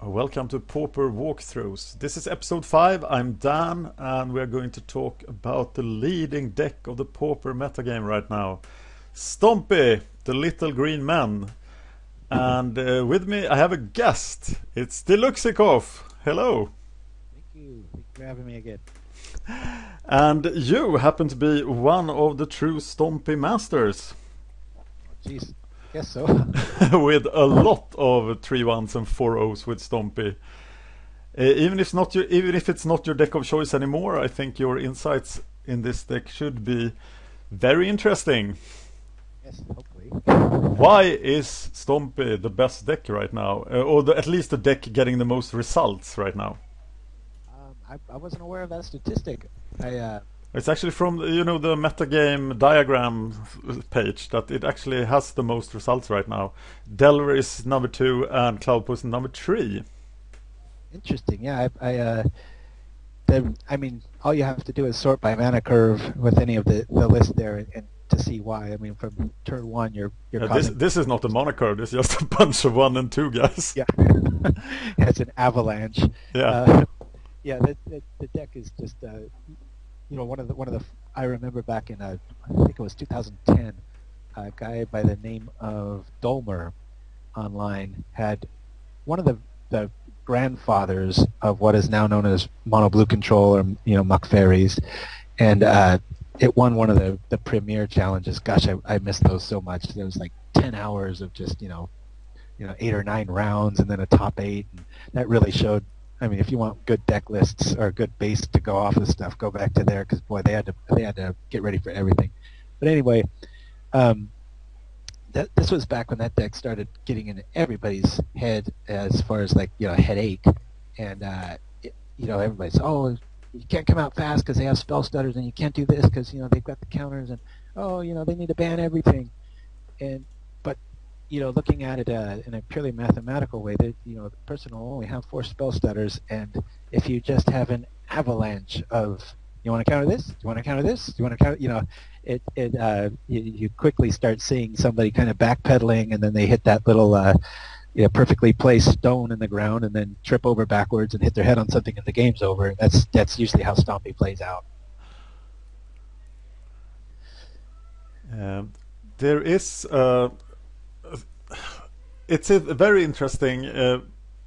Welcome to Pauper Walkthroughs. This is episode 5. I'm Dan, and we're going to talk about the leading deck of the Pauper metagame right now. Stompy, the little green man. And with me I have a guest. It's Deluxeicoff. Hello. Thank you. Thank you for having me again. And you happen to be one of the true Stompy masters. Jeez, guess so. With a lot of 3-1s and 4-0s with Stompy. Even if it's not your deck of choice anymore, I think your insights in this deck should be very interesting. Yes, hopefully. Why is Stompy the best deck right now? At least the deck getting the most results right now? I wasn't aware of that statistic. It's actually from the metagame diagram page that it actually has the most results right now. Delver is number 2 and Cloudpost number 3. Interesting. Yeah, I mean, all you have to do is sort by mana curve with any of the list there, and to see why. I mean, from turn 1, you're this is not a mana curve. It's just a bunch of 1 and 2 guys. Yeah, it's an avalanche. Yeah. Yeah, the deck is just one of the I remember back in I think it was 2010, a guy by the name of Dolmer online had one of the grandfathers of what is now known as mono blue control, or muck fairies, and it won one of the premier challenges. Gosh, I missed those so much. There was like 10 hours of just 8 or 9 rounds and then a top 8, and that really showed. I mean, if you want good deck lists or good base to go off of stuff, go back to there, because boy, they had to get ready for everything. But anyway, this was back when that deck started getting in everybody's head as far as headache, and everybody's you can't come out fast because they have spell stutters, and you can't do this because they've got the counters, and they need to ban everything, but looking at it in a purely mathematical way, that the person will only have 4 spell stutters, and if you just have an avalanche of you want to counter this, you want to counter this, you want to counter, you quickly start seeing somebody kind of backpedaling, and then they hit that little perfectly placed stone in the ground, and then trip over backwards and hit their head on something, and the game's over. That's usually how Stompy plays out. There is. It's a very interesting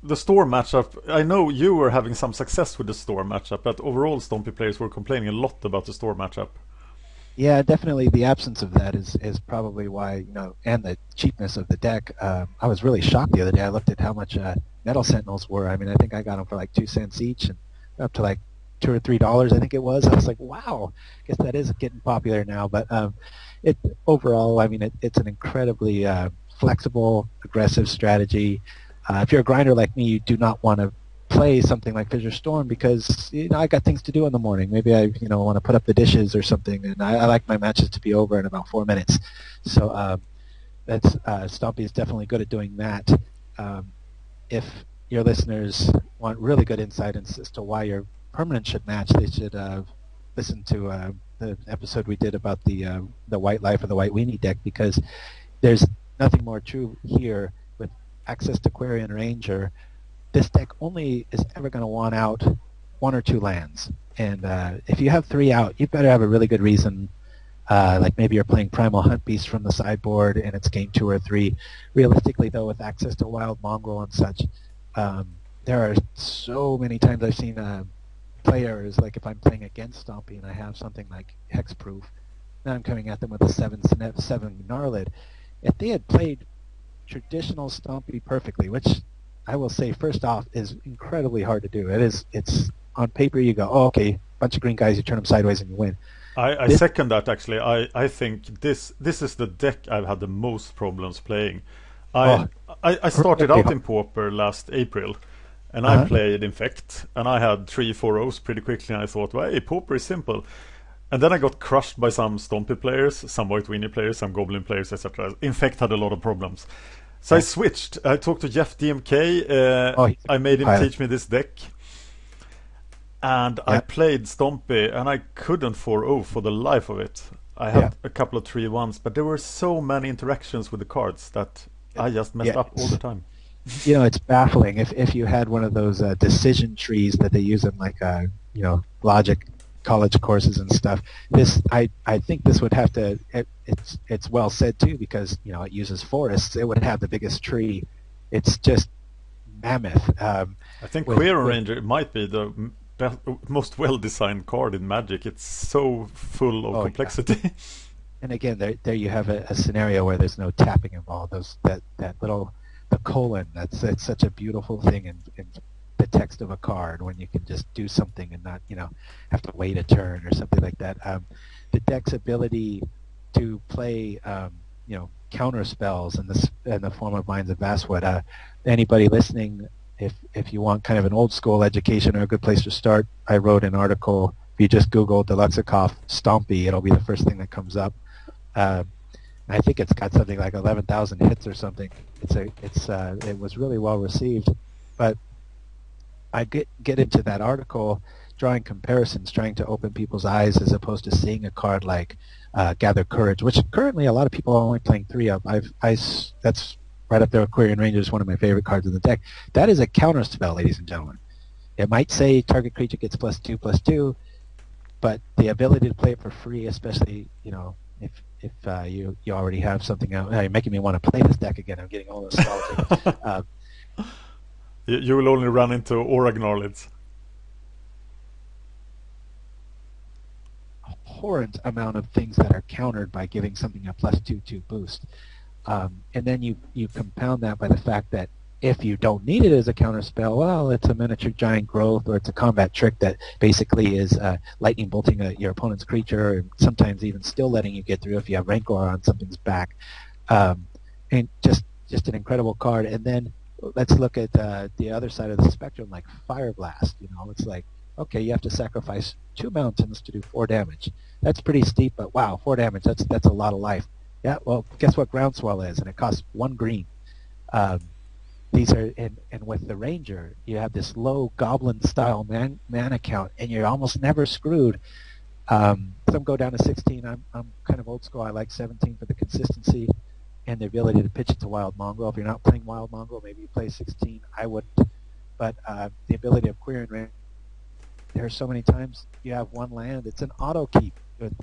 the Storm matchup. I know you were having some success with the Storm matchup, but overall Stompy players were complaining a lot about the Storm matchup. Yeah, definitely the absence of that is probably why, and the cheapness of the deck. I was really shocked the other day. I looked at how much Nettle Sentinels were. I mean, I think I got them for like 2 cents each, and up to like $2 or $3, I think it was. I was like, wow, I guess that is getting popular now. But overall, I mean, it's an incredibly flexible, aggressive strategy. If you're a grinder like me, you do not want to play something like Fissure Storm because I got things to do in the morning. Maybe I want to put up the dishes or something, and I like my matches to be over in about 4 minutes. So that's Stompy is definitely good at doing that. If your listeners want really good insight as to why your permanent should match, they should listen to the episode we did about the White Life or the White Weenie deck, because there's nothing more true here. With access to Quirion Ranger, this deck only is ever going to want out 1 or 2 lands. And if you have 3 out, you better have a really good reason. Like maybe you're playing Primal Huntbeast from the sideboard and it's game 2 or 3. Realistically, though, with access to Wild Mongrel and such, there are so many times I've seen players, like if I'm playing against Stompy and I have something like Hexproof, now I'm coming at them with a 7 Gnarlid. If they had played traditional Stompy perfectly, which I will say first off is incredibly hard to do. It's on paper you go, okay, bunch of green guys, you turn them sideways and you win. I second that actually. I think this is the deck I've had the most problems playing. I started out in Pauper last April, and I played Infect, and I had 3-4-0s pretty quickly, and I thought, well, hey, Pauper is simple. And then I got crushed by some Stompy players, some White Weenie players, some Goblin players, etc. Infect had a lot of problems. So I switched. I talked to Jeff DMK. I made him teach me this deck. And I played Stompy, and I couldn't 4-0 for the life of it. I had a couple of 3-1s, but there were so many interactions with the cards that I just messed up all the time. It's baffling. If you had one of those decision trees that they use in like logic college courses and stuff, I think this would have to. It's well said too because it uses forests. It would have the biggest tree. It's just mammoth. I think Quirion Ranger might be the most well-designed card in Magic. It's so full of complexity. Yeah. And again, there you have a scenario where there's no tapping involved. That little the colon. That's such a beautiful thing in the text of a card when you can just do something and not have to wait a turn or something like that. The deck's ability to play counter spells in the form of Vines of Vastwood. Anybody listening, if you want kind of an old school education or a good place to start, I wrote an article. If you just Google Deluxeicoff Stompy, it'll be the first thing that comes up. I think it's got something like 11,000 hits or something. It was really well received, but I get into that article drawing comparisons, trying to open people's eyes as opposed to seeing a card like Gather Courage, which currently a lot of people are only playing 3 of. That's right up there with Quirion Ranger, is one of my favorite cards in the deck. That is a counter spell, ladies and gentlemen. It might say target creature gets +2/+2, but the ability to play it for free, especially if you already have something out. You're making me want to play this deck again. I'm getting all nostalgic. You will only run into Oragnarlids. Horrend amount of things that are countered by giving something a +2/2 boost. And then you compound that by the fact that if you don't need it as a counter spell, well, it's a miniature giant growth or it's a combat trick that basically is lightning bolting your opponent's creature and sometimes even still letting you get through if you have Rancor on something's back. And just an incredible card. And then let's look at the other side of the spectrum, like Fire Blast. It's like, okay, you have to sacrifice 2 mountains to do 4 damage. That's pretty steep, but wow, 4 damage, that's a lot of life. Yeah, well, guess what Groundswell is, and it costs 1 green. These are, and with the Ranger, you have this low goblin-style mana count, and you're almost never screwed. Some go down to 16. I'm kind of old school. I like 17 for the consistency and the ability to pitch it to Wild Mongrel. If you're not playing Wild Mongrel, maybe you play 16. I wouldn't. But the ability of Quirion Ranger, there are so many times you have 1 land. It's an auto keep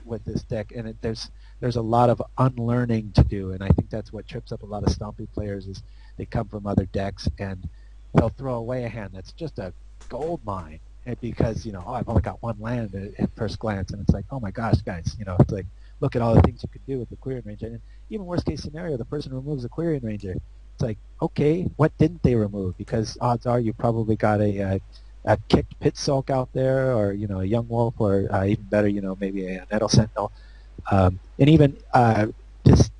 with this deck, and there's a lot of unlearning to do, and I think that's what trips up a lot of Stompy players is they come from other decks and they'll throw away a hand that's just a gold mine because I've only got 1 land at first glance, and it's like, oh my gosh, guys, it's like, look at all the things you could do with the Quirion Ranger. And even worst case scenario, the person removes a Quirion Ranger. It's like, okay, what didn't they remove? Because odds are you probably got a kicked Pit-Skulk out there, or a Young Wolf, or even better, maybe a Nettle Sentinel. And even just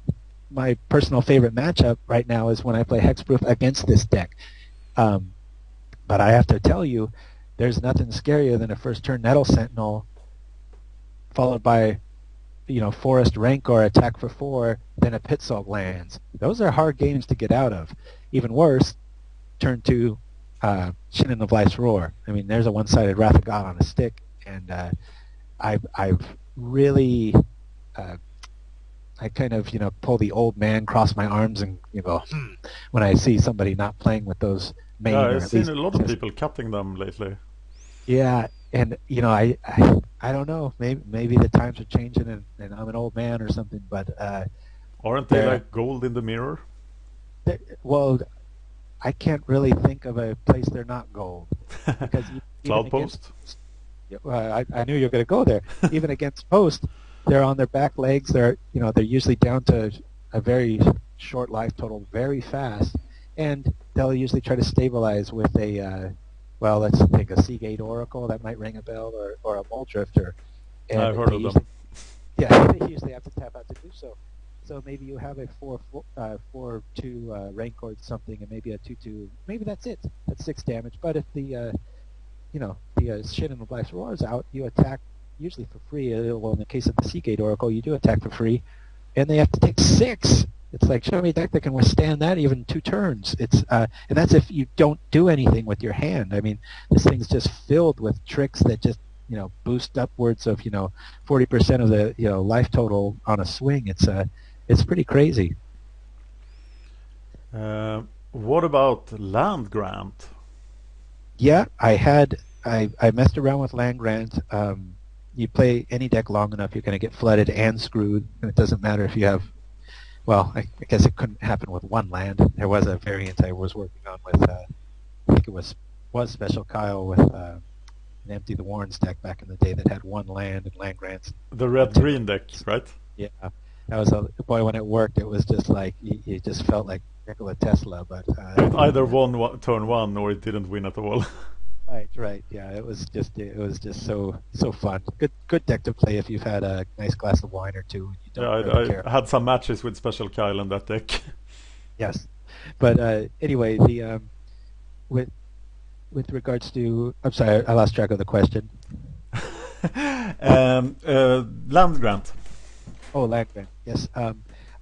my personal favorite matchup right now is when I play Hexproof against this deck. But I have to tell you, there's nothing scarier than a first turn Nettle Sentinel followed by Forest Rancor attack for 4, then a Pit-Skulk lands. Those are hard games to get out of. Even worse, turn 2 Shinen of Life's Roar. I mean, there's a one-sided Wrath of God on a stick, and I've really I kind of pull the old man, cross my arms, and go when I see somebody not playing with those main. Yeah, I've seen a lot of people cutting them lately. Yeah, and I don't know. Maybe the times are changing, and I'm an old man or something. But aren't they like gold in the mirror? Well, I can't really think of a place they're not gold because Cloudpost. I knew you were going to go there. Even against Post, they're on their back legs. They're usually down to a very short life total, very fast, and they'll usually try to stabilize with a let's think a Seagate Oracle that might ring a bell, or a Muldrifter. And I've heard of them. Yeah, they usually have to tap out to do so. So maybe you have a 4/2 Rancor something, and maybe a 2/2. Maybe that's it. That's 6 damage. But if the Shinen of Life's Roar is out, you attack usually for free. Well, in the case of the Seagate Oracle, you do attack for free, and they have to take 6. It's like, show me a deck that can withstand that even 2 turns. It's and that's if you don't do anything with your hand. I mean, this thing's just filled with tricks that just boost upwards of 40% of the life total on a swing. It's pretty crazy. What about land grant? Yeah, I messed around with land grant. You play any deck long enough, you're going to get flooded and screwed, and it doesn't matter if you have. Well, I guess it couldn't happen with one land. There was a variant I was working on with, I think it was Special Kyle with an Empty the Warrens deck back in the day that had one land and land grants. The red-green deck, right? Yeah, that was boy, when it worked, it was just like you just felt like Nikola Tesla, but it either won turn one or it didn't win at all. Right. Yeah, it was just so fun. Good deck to play if you've had a nice glass of wine or two. And you don't really care. I had some matches with Special Kyle in that deck. Yes, but anyway, the with regards to, I'm sorry, I lost track of the question. Land grant. Oh, land grant. Yes,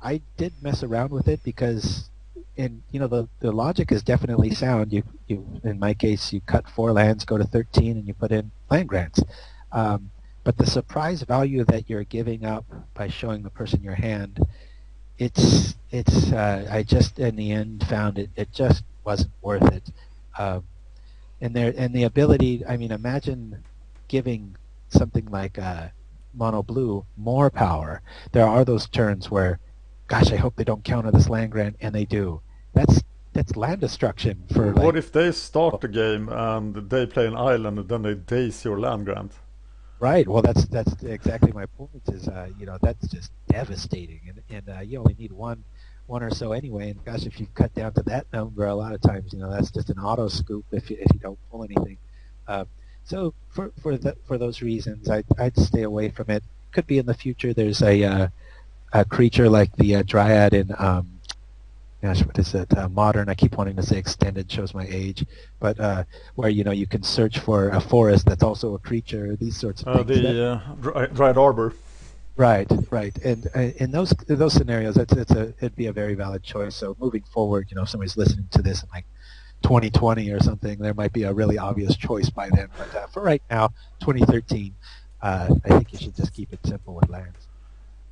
I did mess around with it because. And the logic is definitely sound. You in my case, you cut 4 lands, go to 13, and you put in land grants. But the surprise value that you're giving up by showing the person your hand, I just in the end found it just wasn't worth it. And the ability, I mean, imagine giving something like mono blue more power. There are those turns where, gosh, I hope they don't counter this land grant, and they do. That's land destruction for. What if they start the game and they play an island and then they daze your land grant? Right. Well, that's exactly my point. Is that's just devastating, and you only need one or so anyway. And gosh, if you cut down to that number, a lot of times that's just an auto scoop if you don't pull anything. So for those reasons, I'd stay away from it. Could be in the future. There's a creature like the Dryad in what is it? Modern. I keep wanting to say extended, shows my age, but where you can search for a forest that's also a creature. These sorts of things. Dryad Arbor. Right. And in those scenarios, it'd be a very valid choice. So moving forward, if somebody's listening to this in like 2020 or something, there might be a really obvious choice by then. But for right now, 2013, I think you should just keep it simple with lands.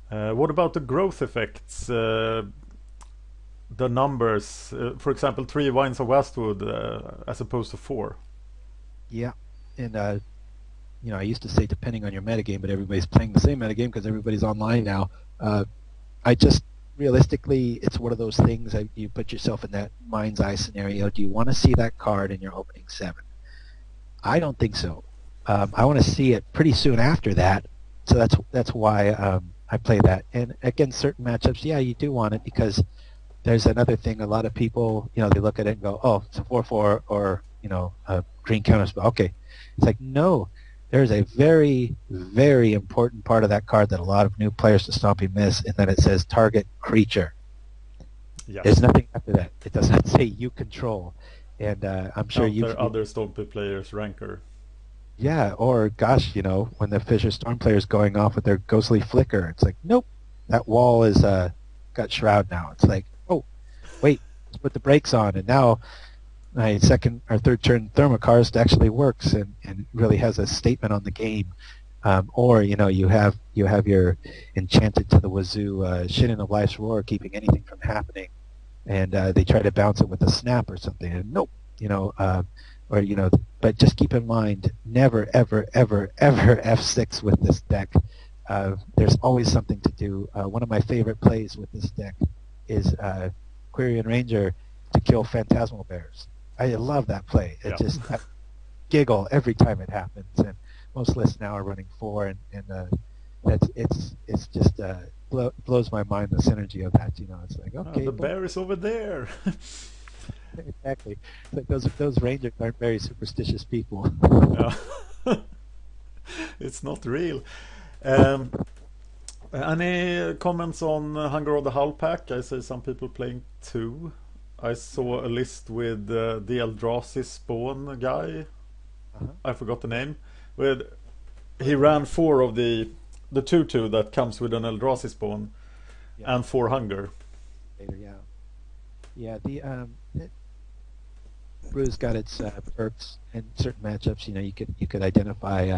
What about the growth effects? The numbers, for example, 3 Vines of Vastwood as opposed to 4. Yeah, and I used to say depending on your metagame, but everybody's playing the same metagame because everybody's online now. I just realistically, it's one of those things. You put yourself in that mind's eye scenario. Do you want to see that card in your opening 7? I don't think so. I want to see it pretty soon after that. So that's why I play that. And against certain matchups, yeah, you do want it because there's another thing. A lot of people, they look at it and go, "Oh, it's a 4/4 or a green counterspell." Okay, it's like no. There's a very, very important part of that card that a lot of new players to Stompy miss, and that it says target creature. Yes. There's nothing after that. It does not say you control, and I'm sure there are other Stompy players Rancor. Yeah, or gosh, when the Fisher Storm player's going off with their ghostly flicker, it's like, nope, that wall is got shroud now. It's like, oh, wait, let's put the brakes on, and now my second or third turn Thermokarst actually works and really has a statement on the game. Or you have your enchanted to the wazoo Shinen of Life's Roar, keeping anything from happening, and they try to bounce it with a snap or something, and nope, but just keep in mind, never, ever, ever, ever F6 with this deck. There's always something to do. One of my favorite plays with this deck is Quirion Ranger to kill Phantasmal Bears. I love that play. It just I giggle every time it happens. And most lists now are running 4, and it's just blows my mind, the synergy of that. It's like, okay, the bear is over there. Exactly. Like those Rangers aren't very superstitious people. Yeah. It's not real. Any comments on Hunger of the Hull Pack? I see some people playing 2. I saw a list with the Eldrazi spawn guy. I forgot the name. He ran 4 of the 2/2 that comes with an Eldrazi spawn, and 4 Hunger. Yeah. The Brew's got its perks in certain matchups. You could identify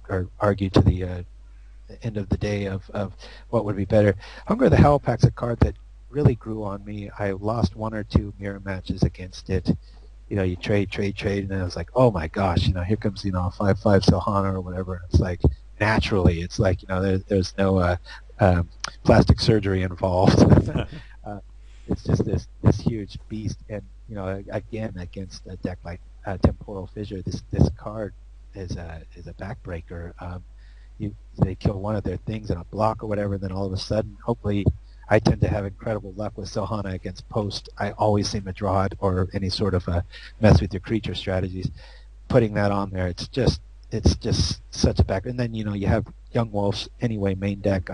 or argue to the end of the day of what would be better. Hunger of the Howl Pack's a card that really grew on me. I lost one or two mirror matches against it. You trade, and then I was like, oh my gosh, here comes, a 5/5 Silhana or whatever. It's like, naturally, it's like, there's no plastic surgery involved. It's just this huge beast, and again against a deck like Temporal Fissure, this card is a backbreaker. They kill one of their things in a block or whatever, and then all of a sudden, hopefully, I tend to have incredible luck with Silhana against post. I always seem to draw it, or any sort of mess with your creature strategies. Putting that on there, it's just such a back. And then you have Young Wolves anyway, main deck.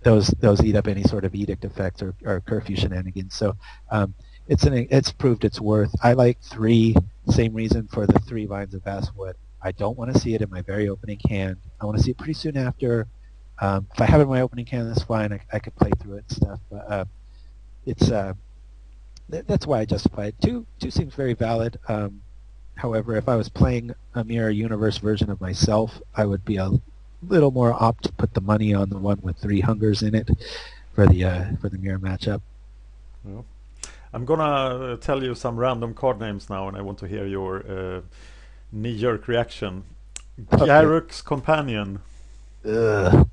Those eat up any sort of edict effects or curfew shenanigans. So it's proved its worth. I like 3. Same reason for the 3 Vines of Vastwood. I don't want to see it in my very opening hand. I want to see it pretty soon after. If I have it in my opening hand, that's fine. I could play through it and stuff. But it's that's why I justify it. 2 seems very valid. However, if I was playing a Mirror Universe version of myself, I would be a little more apt to put the money on the one with 3 hungers in it for the mirror matchup. Well, I'm gonna tell you some random card names now, and I want to hear your knee-jerk reaction. Okay. Garruk's Companion. Ugh.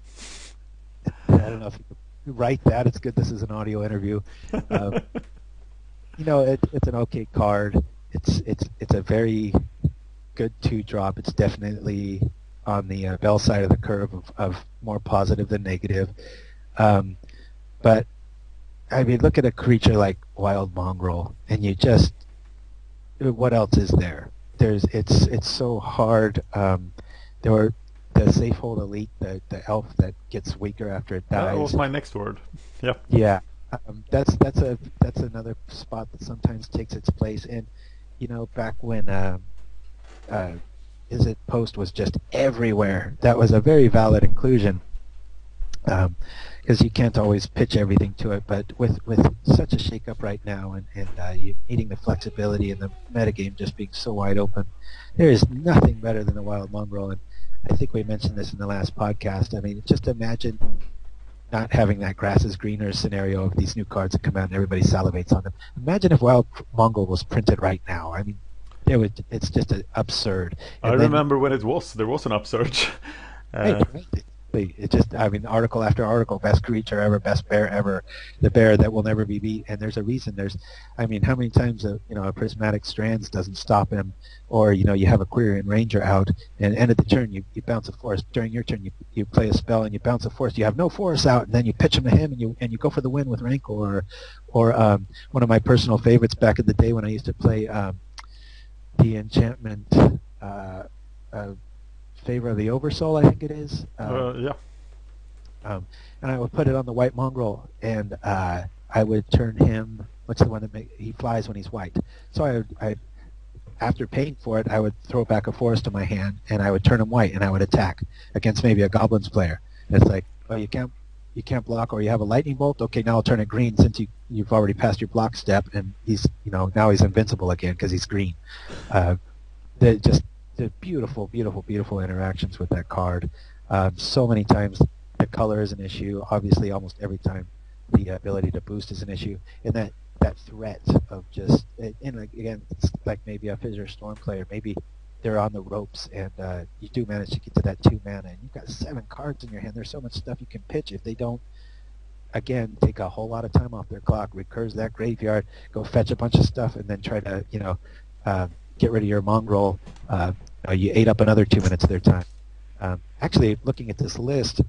I don't know if you write that. It's good this is an audio interview. It's an okay card. It's a very good 2-drop. It's definitely on the Bell side of the curve of more positive than negative. But I mean, look at a creature like Wild Mongrel, and what else is there? It's so hard. The Safe Hold Elite, the elf that gets weaker after it dies. That was my next word. Yep. Yeah. That's another spot that sometimes takes its place. And back when Post was just everywhere, that was a very valid inclusion. Because you can't always pitch everything to it, but with such a shakeup right now, and you needing the flexibility and the metagame just being so wide open, there is nothing better than the Wild Mongrel. And I think we mentioned this in the last podcast. I mean, just imagine not having that grass is greener scenario of these new cards that come out and everybody salivates on them. Imagine if Wild Mongrel was printed right now. I mean, it's just absurd. And I remember when there was an upsurge. It just, I mean, article after article, best creature ever, best bear ever, the bear that will never be beat. And there's a reason. I mean, how many times a prismatic strands doesn't stop him, or you have a Quirion Ranger out, and end of the turn you bounce a forest. During your turn you play a spell and you bounce a forest. You have no forest out, and then you pitch him to him, and you go for the win with Rancor, or one of my personal favorites back in the day when I used to play the enchantment. Favor of the Oversoul, I think it is. Yeah. And I would put it on the White Mongrel, and I would turn him. What's the one that he flies when he's white? So I after paying for it, I would throw back a forest to my hand, and I would turn him white, and I would attack against maybe a Goblins player. And it's like, well, you can't block, or you have a lightning bolt. Okay, now I'll turn it green since you've already passed your block step, and he's now he's invincible again because he's green. The beautiful, beautiful, beautiful interactions with that card. So many times the color is an issue. Obviously, almost every time the ability to boost is an issue. And that threat of just, and again, it's like maybe a Fissure Storm player. Maybe they're on the ropes, and you do manage to get to that 2 mana, and you've got 7 cards in your hand. There's so much stuff you can pitch if they don't, again, take a whole lot of time off their clock, recurse that graveyard, go fetch a bunch of stuff, and then try to, get rid of your Mongrel. You ate up another 2 minutes of their time. Actually, looking at this list,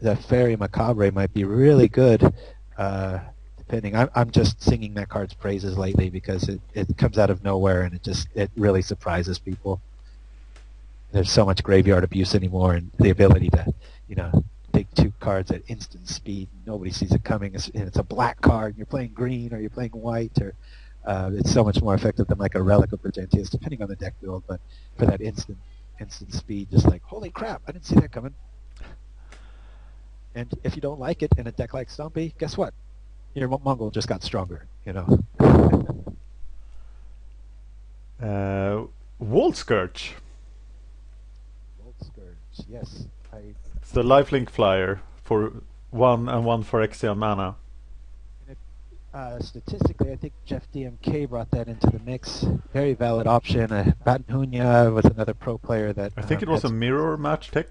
the Fairy Macabre might be really good, depending. I'm just singing that card's praises lately because it comes out of nowhere, and it really surprises people. There's so much graveyard abuse anymore, and the ability to, take 2 cards at instant speed, nobody sees it coming, and it's a black card, and you're playing green, or you're playing white, or it's so much more effective than like a Relic of Bergentius, depending on the deck build, but for that instant speed, just like, holy crap, I didn't see that coming. And if you don't like it in a deck like Stompy, guess what? Your Mongol just got stronger, Wall Scourge. Wall Scourge, yes. It's the lifelink flyer for 1 and 1 for Phyrexian mana. And Statistically, I think Jeff DMK brought that into the mix. Very valid option. Batanhunya was another pro player that... I think it was a mirror match tech.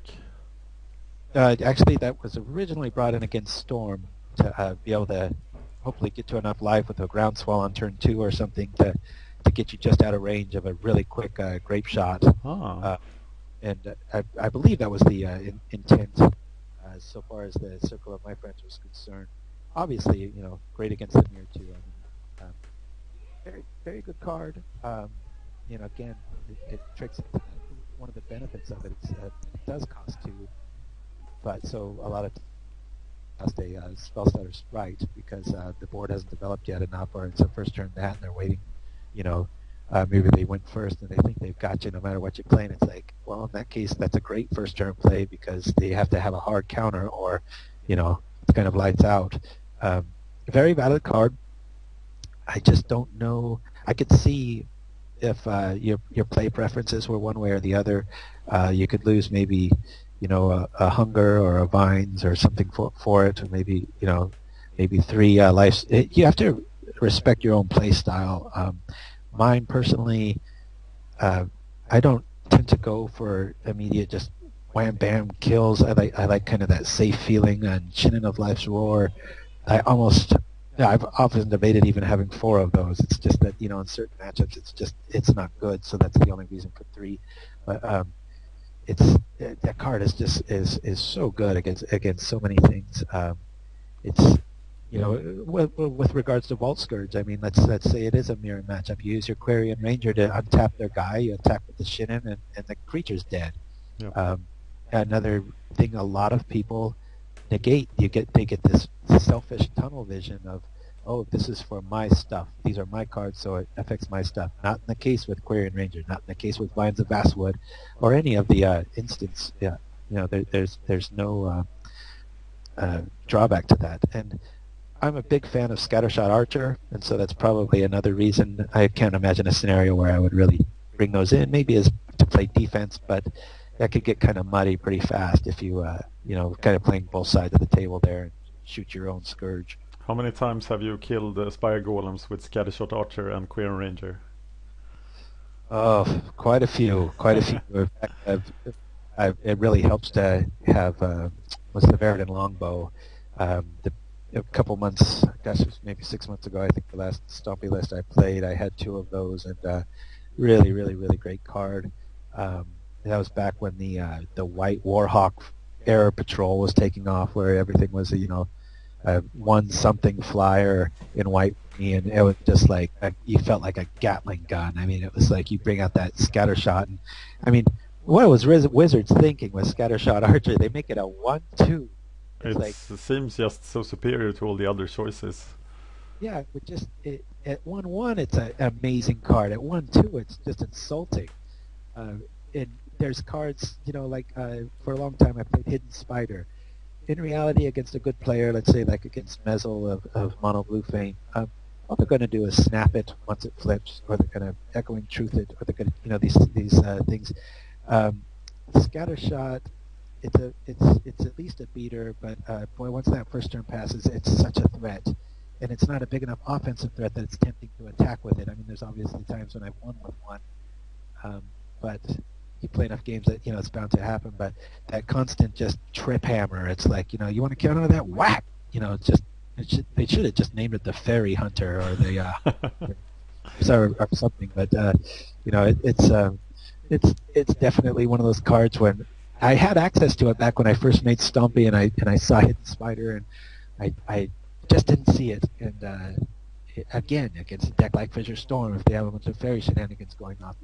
Actually, that was originally brought in against Storm to be able to hopefully get to enough life with a Groundswell on turn 2 or something to get you just out of range of a really quick grape shot. And I believe that was the intent so far as the Circle of My Friends was concerned. Obviously, great against the mirror too. Very, very good card. Again, it tricks. One of the benefits of it is it does cost 2, but so a lot of cost a spell starter's right because the board hasn't developed yet enough, or it's a first turn that, and they're waiting. Maybe they went first and they think they've got you no matter what you're playing. It's like, well, in that case, that's a great first turn play because they have to have a hard counter, or it's kind of lights out. Very valid card. I just don't know. I could see if your play preferences were one way or the other. You could lose maybe a hunger or a vines or something for it, or maybe maybe 3 lives. You have to respect your own play style. Mine personally, I don't tend to go for immediate just wham bam kills. I like kind of that safe feeling. And Shinen of Life's Roar, I've often debated even having 4 of those. It's just that in certain matchups it's not good. So that's the only reason for 3. But that card is so good against so many things. It's with regards to Vault Scourge, I mean, let's say it is a mirror matchup. You use your Quirion Ranger to untap their guy, you attack with the Shinen, and the creature's dead. Yep. Another thing a lot of people negate, they get this selfish tunnel vision of, oh, this is for my stuff. These are my cards, so it affects my stuff. Not in the case with Quirion Ranger, not in the case with Vines of Vastwood, or any of the instance. Yeah, there's no drawback to that. And I'm a big fan of Scattershot Archer, and so that's probably another reason. I can't imagine a scenario where I would really bring those in. Maybe as to play defense, but that could get kind of muddy pretty fast if you, kind of playing both sides of the table there and shoot your own Scourge. How many times have you killed Spire Golems with Scattershot Archer and Quirion Ranger? Oh, quite a few. In fact, it really helps to have what's the Veridan Longbow. A couple months, gosh, it was maybe 6 months ago, I think the last Stompy list I played, I had 2 of those, and really, really, really great card. That was back when the White Warhawk Era Patrol was taking off, where everything was a one something flyer in white, and it was just like you felt like a Gatling gun. I mean, it was like you bring out that Scattershot, and I mean, what was Wizards thinking with Scattershot Archer? They make it a 1/2. It seems just so superior to all the other choices. Yeah, but at 1/1, it's an amazing card. At 1/2, it's just insulting. And there's cards, for a long time I played Hidden Spider. In reality, against a good player, let's say like against Mezzle of Mono Blue Fane, all they're going to do is snap it once it flips, or they're going to Echoing Truth it, or they're going to, these things. Scattershot, it's at least a beater, but boy, once that first turn passes, it's such a threat, and it's not a big enough offensive threat that it's tempting to attack with it. I mean, there's obviously times when I've won with one, but you play enough games that it's bound to happen. But that constant just trip hammer, it's like you want to counter that whack, they should have just named it the Fairy Hunter or the or something. But it's definitely one of those cards when I had access to it back when I first made Stompy, and I saw Hidden Spider, and I just didn't see it. And again, against a deck like Fissure Storm, if they have a bunch of fairy shenanigans going off,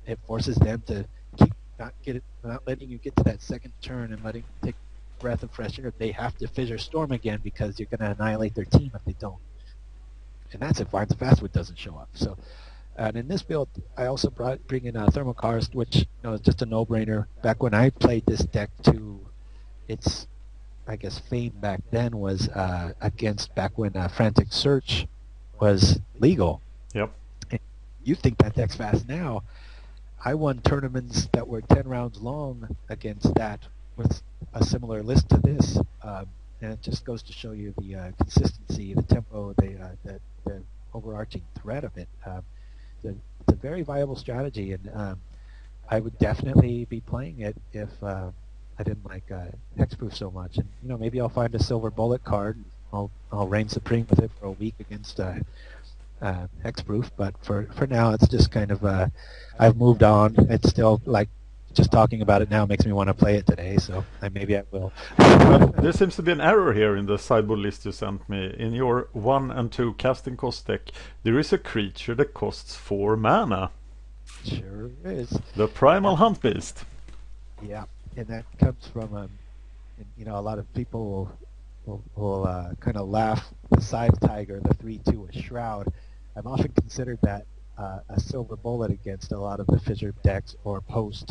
it forces them to keep not letting you get to that second turn and letting you take a breath of fresh air. They have to Fissure Storm again because you're going to annihilate their team if they don't. And that's if Vines of Vastwood doesn't show up. So. And in this build, I also bring in Thermokarst, which is just a no-brainer. Back when I played this deck too, its, I guess, fame back then was against back when Frantic Search was legal. Yep. And you think that deck's fast now. I won tournaments that were 10 rounds long against that with a similar list to this. and it just goes to show you the consistency, the tempo, the overarching thread of it. It's a very viable strategy, and I would definitely be playing it if I didn't like hexproof so much. And maybe I'll find a silver bullet card. I'll reign supreme with it for a week against hexproof. But for now, it's just kind of I've moved on. It's still like just talking about it now makes me want to play it today. So maybe I will. Well, there seems to be an error here in the sideboard list you sent me. In your 1 and 2 casting cost deck, there is a creature that costs 4 mana. Sure is. The Primal Huntbeast. Yeah, and that comes from a lot of people will kind of laugh. The Scythe Tiger, the 3/2, a Shroud. I've often considered that a silver bullet against a lot of the Fissure decks or Post,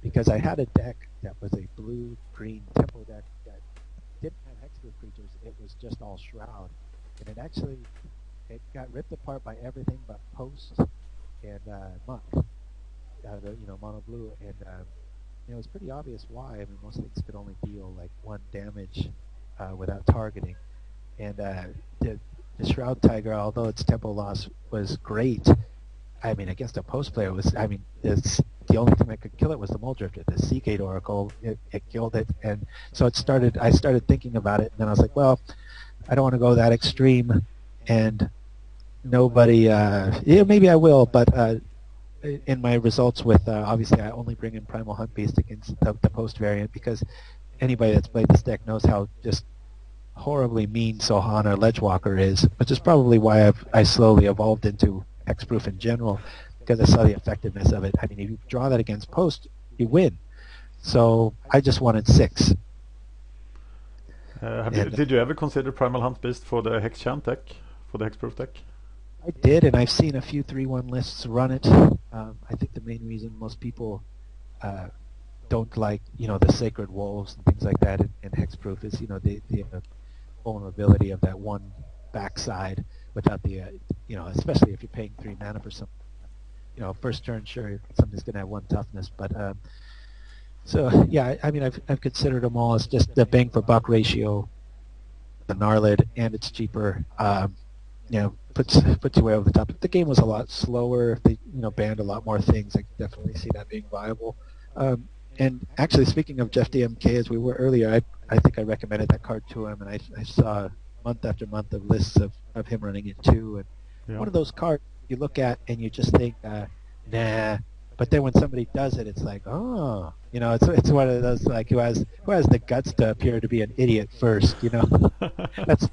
because I had a deck that was a blue-green tempo deck that didn't have hexproof creatures. It was just all Shroud, and it got ripped apart by everything but Post and Muck, mono blue, and it was pretty obvious why. I mean, most things could only deal like 1 damage without targeting, and the Shroud Tiger, although its tempo loss was great, I mean, against a Post player it's the only thing that could kill it was the Muldrifter, the Seagate Oracle. It killed it, and so I started thinking about it, and then I was like, well, I don't want to go that extreme, and nobody, maybe I will, but in my results with, obviously I only bring in Primal Huntbeast against the Post variant, because anybody that's played this deck knows how just horribly mean Silhana Ledgewalker is, which is probably why I slowly evolved into hexproof in general, because I saw the effectiveness of it. I mean, if you draw that against Post, you win. So I just wanted 6. Did you ever consider Primal Huntbeast for the Hexchant deck, for the hexproof deck? I did, and I've seen a few 3/1 lists run it. I think the main reason most people don't like, the Sacred Wolves and things like that in hexproof is, the vulnerability of that one backside without the, especially if you're paying 3 mana for something. First turn, sure, somebody's going to have 1 toughness, but so yeah, I mean, I've considered them all as just the bang for buck ratio, the Gnarlid, and it's cheaper. Puts you way over the top. If the game was a lot slower, if they banned a lot more things, I could definitely see that being viable. And actually, speaking of Jeff DMK, as we were earlier, I think I recommended that card to him, and I saw month after month of lists of him running it too. And one of those cards you look at and you just think, nah. But then when somebody does it, it's like, oh, it's one of those like who has the guts to appear to be an idiot first, That's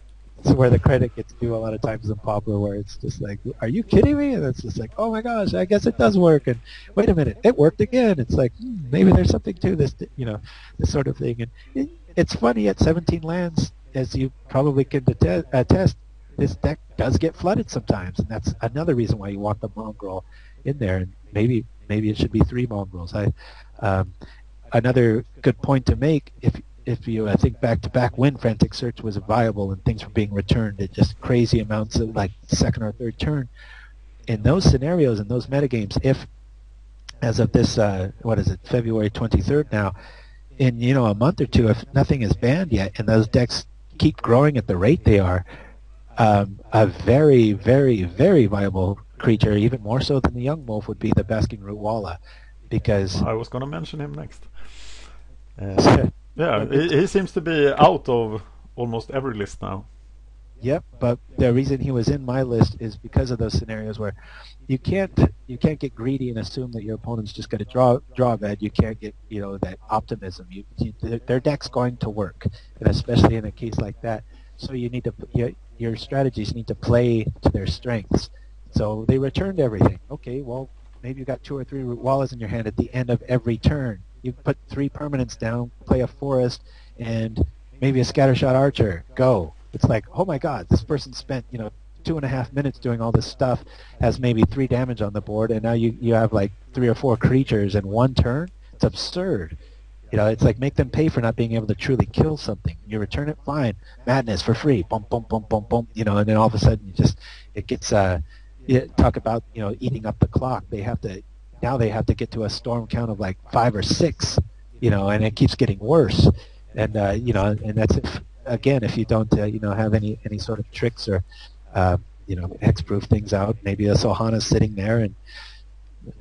where the credit gets due a lot of times in Pauper, where it's just like, are you kidding me? And it's just like, oh my gosh, I guess it does work. And wait a minute, it worked again. It's like, maybe there's something to this, this sort of thing. And it's funny, at 17 lands, as you probably can attest, this deck does get flooded sometimes, and that's another reason why you want the Mongrel in there. And maybe it should be 3 Mongrels. Another good point to make, if you think back to back when Frantic Search was viable and things were being returned at just crazy amounts of like 2nd or 3rd turn, in those scenarios, in those metagames, if as of this, February 23rd now, in a month or 2, if nothing is banned yet and those decks keep growing at the rate they are, a very, very, very viable creature, even more so than the Young Wolf, would be the Basking Root Walla, because I was going to mention him next. Yeah, he seems to be out of almost every list now. Yep, but the reason he was in my list is because of those scenarios where you can't get greedy and assume that your opponent's just going to draw a bed. You can't get that optimism. Their deck's going to work, and especially in a case like that. So you need to your strategies need to play to their strengths. So they returned everything. Okay, well maybe you got 2 or 3 Root Wallas in your hand at the end of every turn. You put 3 permanents down, play a forest, and maybe a Scattershot Archer. Go. It's like, oh my God, this person spent 2.5 minutes doing all this stuff, has maybe 3 damage on the board, and now you have like 3 or 4 creatures in 1 turn. It's absurd. It's like, make them pay for not being able to truly kill something. You return it, fine. Madness for free. Boom, boom, boom, boom, boom. And then all of a sudden it gets. Talk about eating up the clock. They have to get to a storm count of like 5 or 6. And it keeps getting worse. and and that's if you don't have any sort of tricks or hexproof things out. Maybe a Silhana's sitting there, and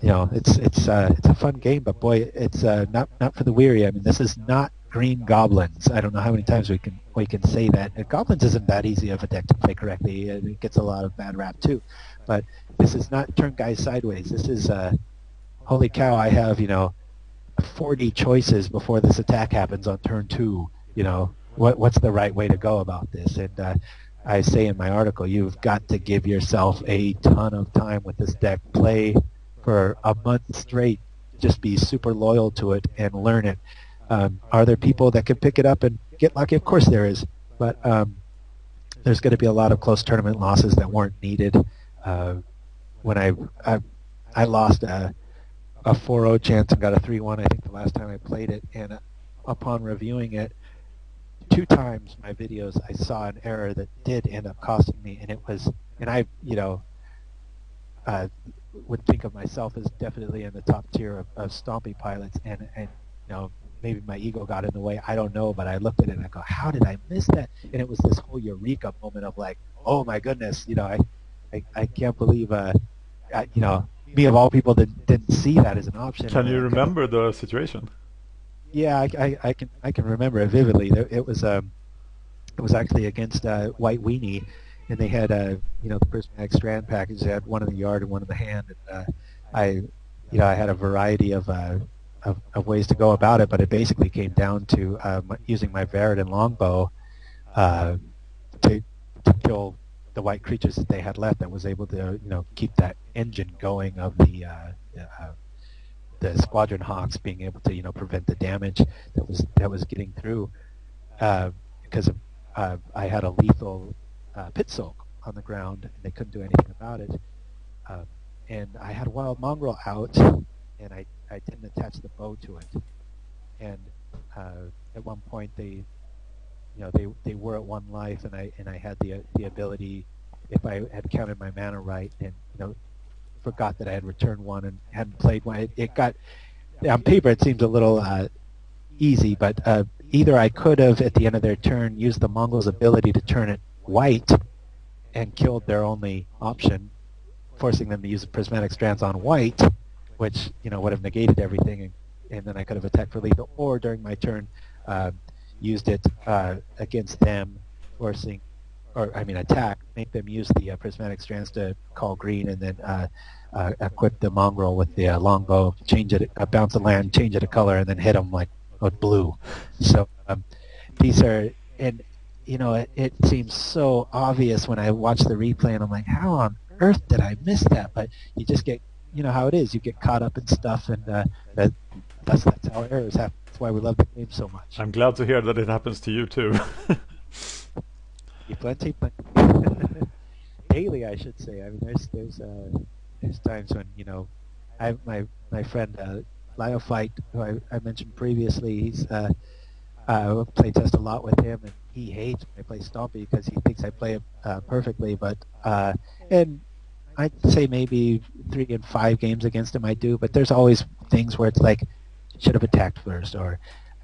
it's a fun game, but boy, it's not for the weary. I mean, this is not Green Goblins. I don't know how many times we can say that. And Goblins isn't that easy of a deck to play correctly. It gets a lot of bad rap too. But this is not turn guys sideways. This is holy cow! I have 40 choices before this attack happens on turn 2. What's the right way to go about this? And I say in my article, you've got to give yourself a ton of time with this deck. Play for a month straight. Just be super loyal to it and learn it. Are there people that can pick it up and get lucky? Of course there is, but there's going to be a lot of close tournament losses that weren't needed. When I lost a 4-0 chance and got a 3-1, I think the last time I played it, and upon reviewing it 2 times my videos, I saw an error that did end up costing me, and I would think of myself as definitely in the top tier of Stompy pilots, and maybe my ego got in the way, I don't know, but I looked at it and I go, how did I miss that? And it was this whole eureka moment of like, oh my goodness, I can't believe me of all people didn't see that as an option. Can you remember the situation? Yeah, I can remember it vividly. It was actually against White Weenie, and they had the prismatic strand package. They had one in the yard and one in the hand. And I had a variety of ways to go about it, but it basically came down to using my Veridin longbow to kill the white creatures that they had left. That was able to keep that engine going of the Squadron Hawks being able to prevent the damage that was getting through because I had a lethal Pit-Skulk on the ground and they couldn't do anything about it. And I had Wild Mongrel out, and I didn't attach the bow to it. And at one point they were at 1 life, and I had the ability, if I had counted my mana right, and forgot that I had returned 1 and hadn't played 1. It got, on paper it seems a little easy, but either I could have at the end of their turn used the Mongrel's ability to turn it white and killed their only option, forcing them to use the prismatic strands on white, which would have negated everything, and then I could have attacked for lethal, or during my turn used it against them, attack, make them use the prismatic strands to call green, and then equip the Mongrel with the longbow, change it, bounce the land, change it a color, and then hit them with blue. So these are, and it seems so obvious when I watch the replay, and I'm like, how on earth did I miss that? But you just get, how it is, you get caught up in stuff, and that's how errors happen. That's why we love the game so much. I'm glad to hear that it happens to you too. Plenty. Daily, I should say. I mean, there's times when I my friend Lio Fight, who I mentioned previously, he's play test a lot with him, and he hates when I play Stompy because he thinks I play it perfectly. But and I'd say maybe 3 and 5 games against him I do, but there's always things where it's like, should have attacked first, or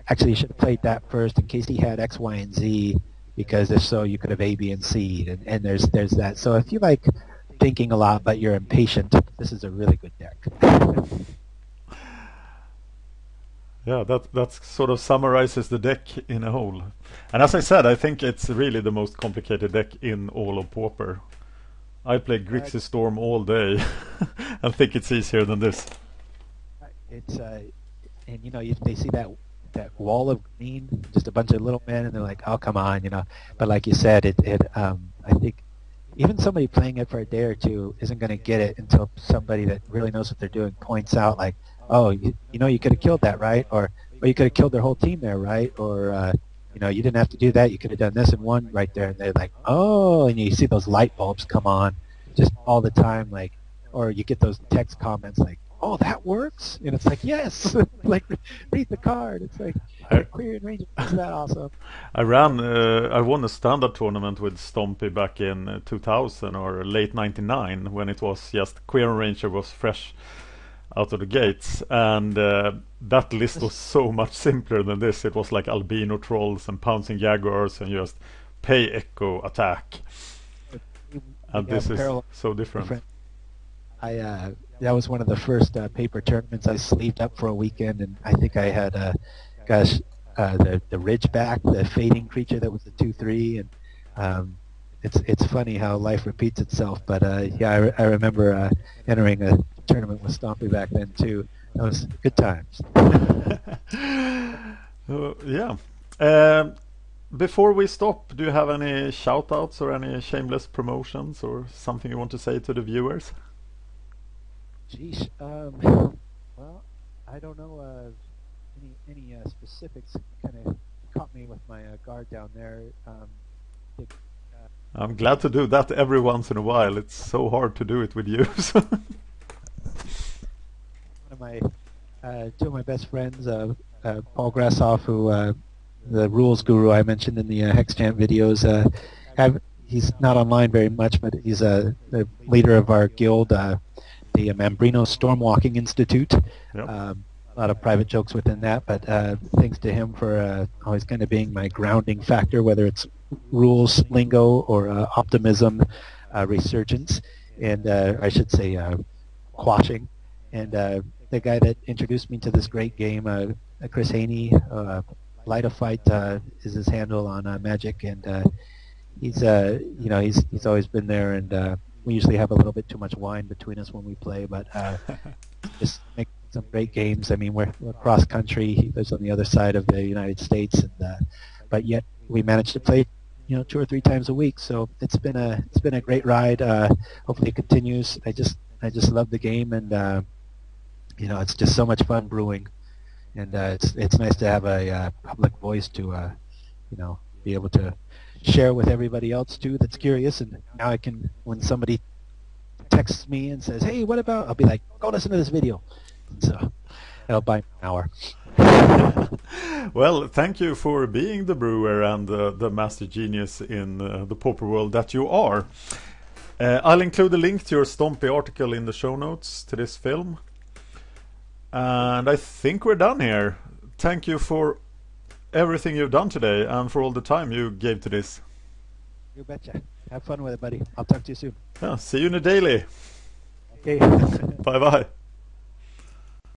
actually you should have played that first in case he had X, Y, and Z, because if so, you could have A, B, and C, and there's that. So if you like thinking a lot but you're impatient, this is a really good deck. Yeah, that sort of summarizes the deck in a whole. And as I said, I think it's really the most complicated deck in all of Pauper. I play Grixis Storm all day and think it's easier than this. It's and they see that wall of green, just a bunch of little men, and they're like, oh, come on, But like you said, I think even somebody playing it for a day or two isn't going to get it until somebody that really knows what they're doing points out, like, oh, you could have killed that, right? Or you could have killed their whole team there, right? Or you didn't have to do that. You could have done this and won right there. And they're like, oh, and you see those light bulbs come on just all the time, like, or you get those text comments like, oh, that works? And it's like, yes, like, read the card. It's like, Quirion Ranger, isn't that awesome? I won a standard tournament with Stompy back in 2000 or late 99, when it was just Quirion Ranger was fresh. out of the gates, and that list was so much simpler than this. It was like albino trolls and pouncing jaguars and just pay echo attack, and this is so different. That was one of the first paper tournaments I sleeved up for a weekend, and I think I had the Ridgeback, the fading creature that was the 2/3, and it's funny how life repeats itself. But yeah, I remember entering a tournament with Stompy back then too. That was good times. Yeah. Before we stop, do you have any shout-outs or any shameless promotions or something you want to say to the viewers? Geesh. Well, I don't know any specifics. Kind of caught me with my guard down there. I'm glad to do that every once in a while. It's so hard to do it with you. Two of my best friends, Paul Grassoff, who the rules guru I mentioned in the Hexchamp videos, he's not online very much, but he's the leader of our guild, the Mambrino Stormwalking Institute. Yep. A lot of private jokes within that, but thanks to him for always kind of being my grounding factor, whether it's rules lingo or optimism, resurgence, and I should say quashing. And the guy that introduced me to this great game, Chris Haney, Light of Fight is his handle on Magic, and he's always been there, and we usually have a little bit too much wine between us when we play, but just make some great games. I mean, we're cross country. He lives on the other side of the United States, and but yet we manage to play 2 or 3 times a week. So it's been a great ride. Hopefully it continues. I just love the game, and it's just so much fun brewing, and it's nice to have a public voice to be able to share with everybody else too that's curious. And now I can, when somebody texts me and says, "Hey, what about?" I'll be like, "Go listen to this video." And so that'll buy me an hour. Well, thank you for being the brewer and the master genius in the Pauper world that you are. I'll include a link to your Stompy article in the show notes to this film. And I think we're done here. Thank you for everything you've done today and for all the time you gave to this. You betcha. Have fun with it, buddy. I'll talk to you soon. Yeah, see you in the daily. Okay. Bye-bye.